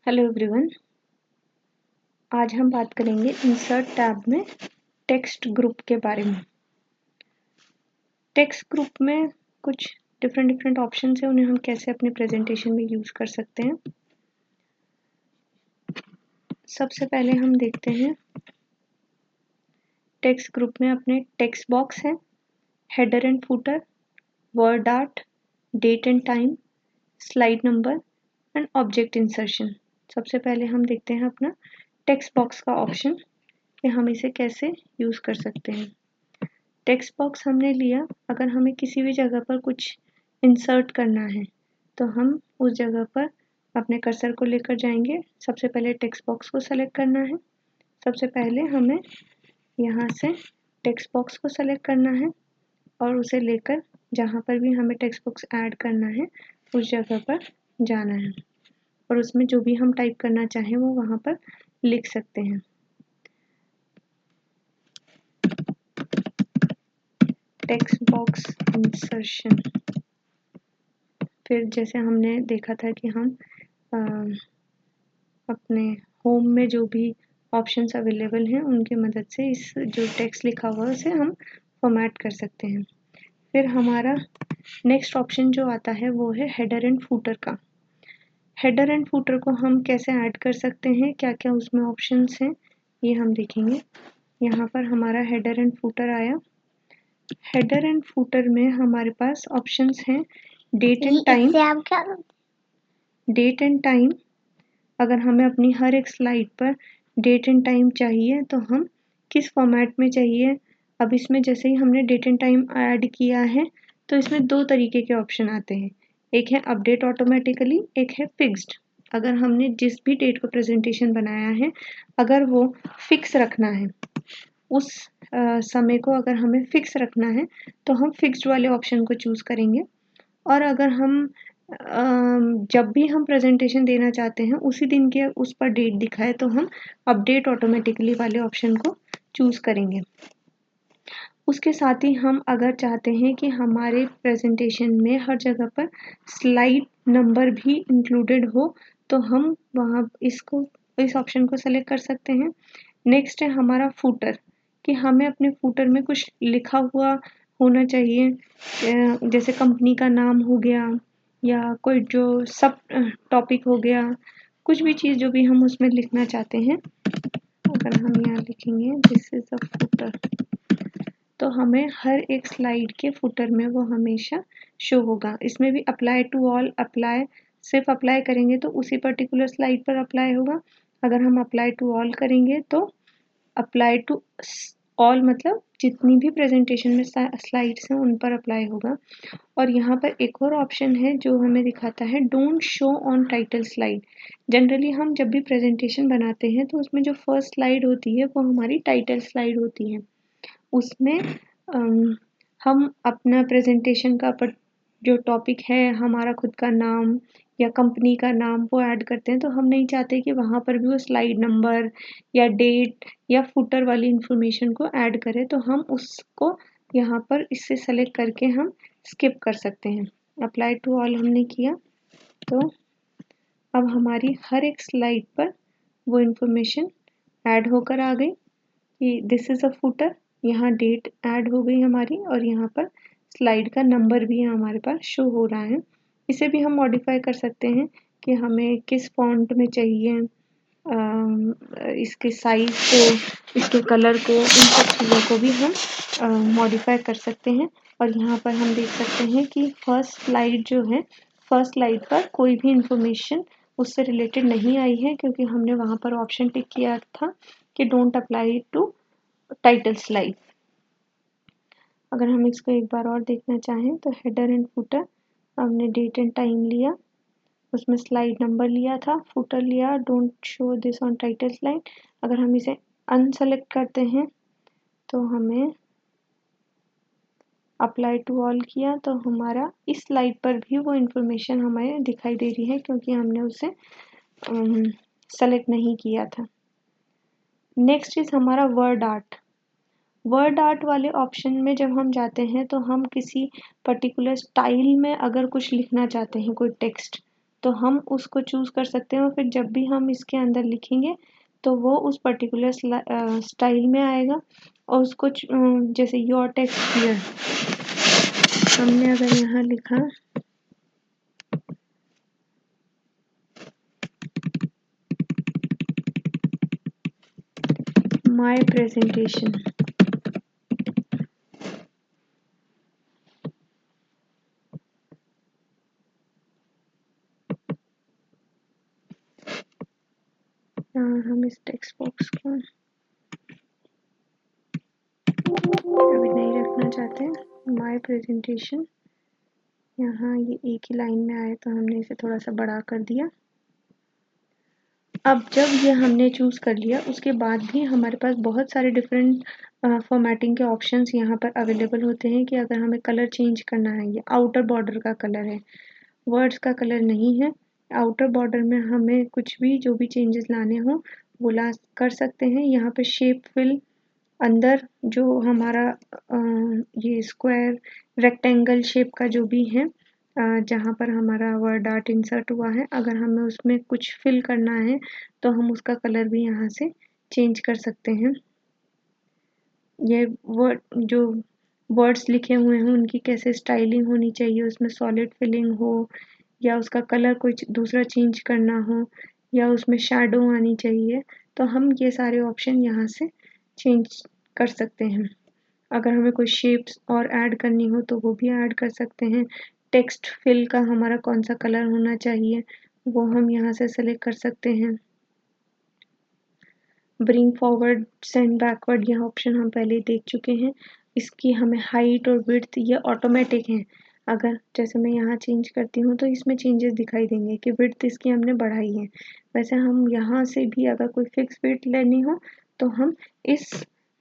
Hello everyone, आज हम बात करेंगे इंसर्ट टैब में टेक्स्ट ग्रुप के बारे में। टेक्स्ट ग्रुप में कुछ डिफरेंट ऑप्शंस हैं, उन्हें हम कैसे अपने प्रेजेंटेशन में यूज़ कर सकते हैं। सबसे पहले हम देखते हैं टेक्स्ट ग्रुप में अपने टेक्स्ट बॉक्स हैं, header and footer, word art, date and time, slide number and object insertion. सबसे पहले हम देखते हैं अपना टेक्स्ट बॉक्स का ऑप्शन कि हम इसे कैसे यूज़ कर सकते हैं। टेक्स्ट बॉक्स हमने लिया, अगर हमें किसी भी जगह पर कुछ इंसर्ट करना है तो हम उस जगह पर अपने कर्सर को लेकर जाएंगे। सबसे पहले टेक्स्ट बॉक्स को सेलेक्ट करना है। सबसे पहले हमें यहाँ से टेक्स्ट बॉक्स को सेलेक्ट करना है और उसे लेकर जहाँ पर भी हमें टेक्स्ट बॉक्स ऐड करना है उस जगह पर जाना है और उसमें जो भी हम टाइप करना चाहें वो वहाँ पर लिख सकते हैं। Text box insertion. फिर जैसे हमने देखा था कि हम अपने होम में जो भी ऑप्शंस अवेलेबल हैं उनकी मदद से इस जो टेक्स्ट लिखा हुआ है उसे हम फॉर्मेट कर सकते हैं। फिर हमारा नेक्स्ट ऑप्शन जो आता है वो है हेडर एंड फूटर का। हेडर एंड फूटर को हम कैसे ऐड कर सकते हैं, क्या क्या उसमें ऑप्शंस हैं, ये हम देखेंगे। यहाँ पर हमारा हेडर एंड फूटर आया। हेडर एंड फूटर में हमारे पास ऑप्शंस हैं date and time. Date and time, अगर हमें अपनी हर एक स्लाइड पर डेट एंड टाइम चाहिए तो हम किस फॉर्मेट में चाहिए। अब इसमें जैसे ही हमने डेट एंड टाइम ऐड किया है तो इसमें दो तरीके के ऑप्शन आते हैं, एक है अपडेट ऑटोमेटिकली, एक है फिक्स्ड। अगर हमने जिस भी डेट को प्रेजेंटेशन बनाया है अगर वो फिक्स रखना है, उस समय को अगर हमें फिक्स रखना है तो हम फिक्स्ड वाले ऑप्शन को चूज़ करेंगे। और अगर हम जब भी हम प्रेजेंटेशन देना चाहते हैं उसी दिन के उस पर डेट दिखाए तो हम अपडेट ऑटोमेटिकली वाले ऑप्शन को चूज़ करेंगे। उसके साथ ही हम अगर चाहते हैं कि हमारे प्रेजेंटेशन में हर जगह पर स्लाइड नंबर भी इंक्लूडेड हो तो हम वहाँ इस ऑप्शन को सेलेक्ट कर सकते हैं। नेक्स्ट है हमारा फूटर, कि हमें अपने फूटर में कुछ लिखा हुआ होना चाहिए, जैसे कंपनी का नाम हो गया या कोई जो सब टॉपिक हो गया, कुछ भी चीज़ जो भी हम उसमें लिखना चाहते हैं। अगर हम यहाँ लिखेंगे दिस इज अ फूटर तो हमें हर एक स्लाइड के फुटर में वो हमेशा शो होगा। इसमें भी अप्लाई टू ऑल, अप्लाई सिर्फ अप्लाई करेंगे तो उसी पर्टिकुलर स्लाइड पर अप्लाई होगा। अगर हम अप्लाई टू ऑल करेंगे तो अप्लाई टू ऑल मतलब जितनी भी प्रेजेंटेशन में स्लाइड्स हैं उन पर अप्लाई होगा। और यहाँ पर एक और ऑप्शन है जो हमें दिखाता है don't show on title slide. Generally हम जब भी प्रेजेंटेशन बनाते हैं तो उसमें जो फर्स्ट स्लाइड होती है वो हमारी टाइटल स्लाइड होती है। उसमें हम अपना प्रेजेंटेशन का जो टॉपिक है, हमारा खुद का नाम या कंपनी का नाम वो ऐड करते हैं तो हम नहीं चाहते कि वहाँ पर भी वो स्लाइड नंबर या डेट या फुटर वाली इंफॉर्मेशन को ऐड करें, तो हम उसको यहाँ पर इससे सेलेक्ट करके हम स्किप कर सकते हैं। अप्लाई टू ऑल हमने किया तो अब हमारी हर एक स्लाइड पर वो इंफॉर्मेशन ऐड होकर आ गई कि दिस इज़ अ फुटर। यहाँ डेट ऐड हो गई हमारी और यहाँ पर स्लाइड का नंबर भी हमारे पास शो हो रहा है। इसे भी हम मॉडिफाई कर सकते हैं कि हमें किस फॉन्ट में चाहिए, इसके साइज को, इसके कलर को, इन सब चीज़ों को भी हम मॉडिफाई कर सकते हैं। और यहाँ पर हम देख सकते हैं कि फर्स्ट स्लाइड जो है, फर्स्ट स्लाइड पर कोई भी इंफॉर्मेशन उससे रिलेटेड नहीं आई है क्योंकि हमने वहाँ पर ऑप्शन टिक किया था कि don't apply to title slide. अगर हम इसको एक बार और देखना चाहें तो हेडर एंड फुटर, हमने डेट एंड टाइम लिया, उसमें स्लाइड नंबर लिया था, फुटर लिया don't show this on title slide. अगर हम इसे अनसेलेक्ट करते हैं तो हमें अप्लाई टू ऑल किया तो हमारा इस स्लाइड पर भी वो इंफॉर्मेशन हमें दिखाई दे रही है क्योंकि हमने उसे सेलेक्ट नहीं किया था। नेक्स्ट इज हमारा वर्ड आर्ट। वर्ड आर्ट वाले ऑप्शन में जब हम जाते हैं तो हम किसी पर्टिकुलर स्टाइल में अगर कुछ लिखना चाहते हैं, कोई टेक्स्ट, तो हम उसको चूज़ कर सकते हैं और फिर जब भी हम इसके अंदर लिखेंगे तो वो उस पर्टिकुलर स्टाइल में आएगा और उसको जैसे योर टेक्स्ट हियर हमने अगर यहाँ लिखा माय प्रेजेंटेशन, हम इस टेक्स्ट बॉक्स को अभी नहीं रखना चाहते हैं। माय प्रेजेंटेशन, यहाँ ये एक ही लाइन में आए तो हमने इसे थोड़ा सा बड़ा कर दिया। अब जब ये हमने चूज़ कर लिया उसके बाद भी हमारे पास बहुत सारे डिफरेंट फॉर्मेटिंग के ऑप्शंस यहाँ पर अवेलेबल होते हैं कि अगर हमें कलर चेंज करना है, ये आउटर बॉर्डर का कलर है, वर्ड्स का कलर नहीं है। आउटर बॉर्डर में हमें कुछ भी जो भी चेंजेस लाने हो वो ला कर सकते हैं। यहाँ पे शेप फिल, अंदर जो हमारा ये स्क्वायर रेक्टेंगल शेप का जो भी है जहाँ पर हमारा वर्ड आर्ट इंसर्ट हुआ है, अगर हमें उसमें कुछ फिल करना है तो हम उसका कलर भी यहाँ से चेंज कर सकते हैं। ये वर्ड जो वर्ड्स लिखे हुए हैं उनकी कैसे स्टाइलिंग होनी चाहिए, उसमें सॉलिड फिलिंग हो या उसका कलर कोई दूसरा चेंज करना हो या उसमें शैडो आनी चाहिए, तो हम ये सारे ऑप्शन यहाँ से चेंज कर सकते हैं। अगर हमें कोई शेप्स और ऐड करनी हो तो वो भी ऐड कर सकते हैं। टेक्स्ट फिल का हमारा कौन सा कलर होना चाहिए वो हम यहाँ से सेलेक्ट कर सकते हैं। ब्रिंग फॉरवर्ड, सेंड बैकवर्ड, यह ऑप्शन हम पहले ही देख चुके हैं। इसकी हमें हाइट और विड्थ ये ऑटोमेटिक हैं। अगर जैसे मैं यहाँ चेंज करती हूँ तो इसमें चेंजेस दिखाई देंगे कि विड्थ इसकी हमने बढ़ाई है। वैसे हम यहाँ से भी अगर कोई फिक्स विड्थ लेनी हो तो हम इस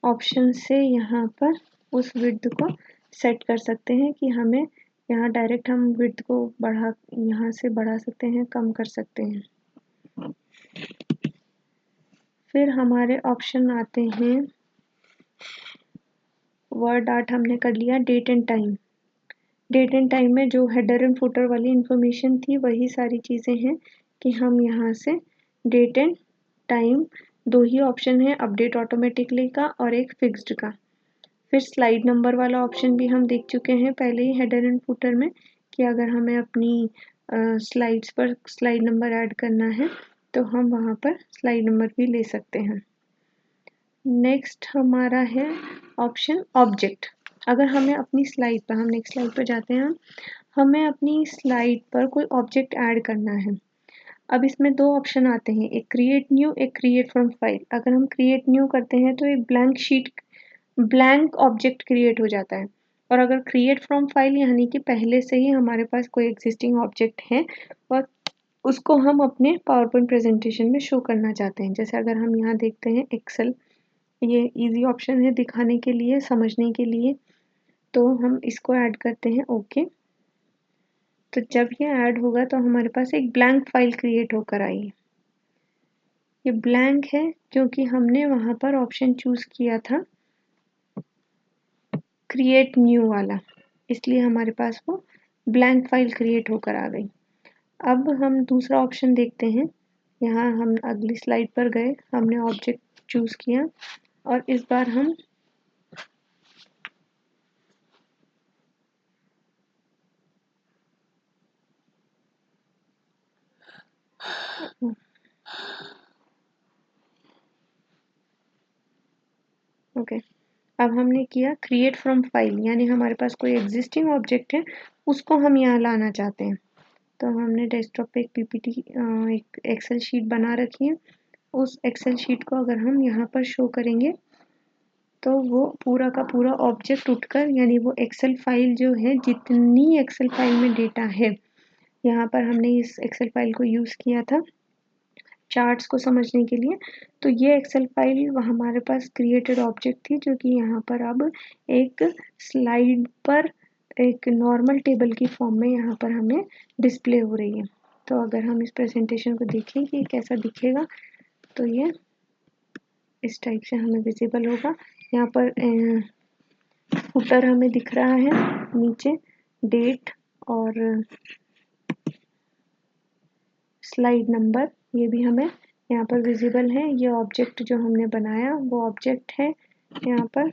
ऑप्शन से यहाँ पर उस विड्थ को सेट कर सकते हैं कि हमें यहाँ डायरेक्ट हम विड्थ को यहाँ से बढ़ा सकते हैं, कम कर सकते हैं। फिर हमारे ऑप्शन आते हैं, वर्ड आर्ट हमने कर लिया। Date and time, date and time में जो हेडर एंड फुटर वाली इंफॉर्मेशन थी वही सारी चीज़ें हैं कि हम यहाँ से डेट एंड टाइम, दो ही ऑप्शन है, अपडेट ऑटोमेटिकली का और एक फिक्स्ड का। फिर स्लाइड नंबर वाला ऑप्शन भी हम देख चुके हैं पहले ही हेडर एंड फुटर में कि अगर हमें अपनी स्लाइड्स पर स्लाइड नंबर ऐड करना है तो हम वहाँ पर स्लाइड नंबर भी ले सकते हैं। नेक्स्ट हमारा है ऑप्शन ऑब्जेक्ट। अगर हमें अपनी स्लाइड पर, हम नेक्स्ट स्लाइड पर जाते हैं, हमें अपनी स्लाइड पर कोई ऑब्जेक्ट ऐड करना है। अब इसमें दो ऑप्शन आते हैं, एक क्रिएट न्यू, एक क्रिएट फ्रॉम फाइल। अगर हम क्रिएट न्यू करते हैं तो एक ब्लैंक ऑब्जेक्ट क्रिएट हो जाता है, और अगर क्रिएट फ्रॉम फाइल यानी कि पहले से ही हमारे पास कोई एग्जिस्टिंग ऑब्जेक्ट है और उसको हम अपने पावर पॉइंट प्रेजेंटेशन में शो करना चाहते हैं। जैसे अगर हम यहाँ देखते हैं एक्सेल, ये इजी ऑप्शन है दिखाने के लिए, समझने के लिए, तो हम इसको ऐड करते हैं ओके। तो जब ये ऐड होगा तो हमारे पास एक ब्लैंक फाइल क्रिएट होकर आई। ये ब्लैंक है क्योंकि हमने वहाँ पर ऑप्शन चूज़ किया था क्रिएट न्यू वाला, इसलिए हमारे पास वो ब्लैंक फाइल क्रिएट होकर आ गई। अब हम दूसरा ऑप्शन देखते हैं। यहाँ हम अगली स्लाइड पर गए, हमने ऑब्जेक्ट चूज़ किया और इस बार हम ओके अब हमने किया क्रिएट फ्रॉम फाइल, यानी हमारे पास कोई एग्जिस्टिंग ऑब्जेक्ट है उसको हम यहाँ लाना चाहते हैं। तो हमने डेस्कटॉप पे एक पीपीटी एक एक्सेल शीट बना रखी है। उस एक्सेल शीट को अगर हम यहाँ पर शो करेंगे तो वो पूरा का पूरा ऑब्जेक्ट उठकर, यानी वो एक्सेल फाइल जो है, जितनी एक्सेल फाइल में डेटा है, यहाँ पर हमने इस एक्सेल फाइल को यूज़ किया था चार्ट्स को समझने के लिए। तो ये एक्सेल फाइल हमारे पास क्रिएटेड ऑब्जेक्ट थी जो कि यहाँ पर अब एक स्लाइड पर एक नॉर्मल टेबल की फॉर्म में यहाँ पर हमें डिस्प्ले हो रही है। तो अगर हम इस प्रेजेंटेशन को देखें कि कैसा दिखेगा तो ये इस टाइप से हमें विजिबल होगा। यहाँ पर फुटर हमें दिख रहा है, नीचे डेट और स्लाइड नंबर ये भी हमें यहाँ पर विजिबल है। ये ऑब्जेक्ट जो हमने बनाया वो ऑब्जेक्ट है यहाँ पर।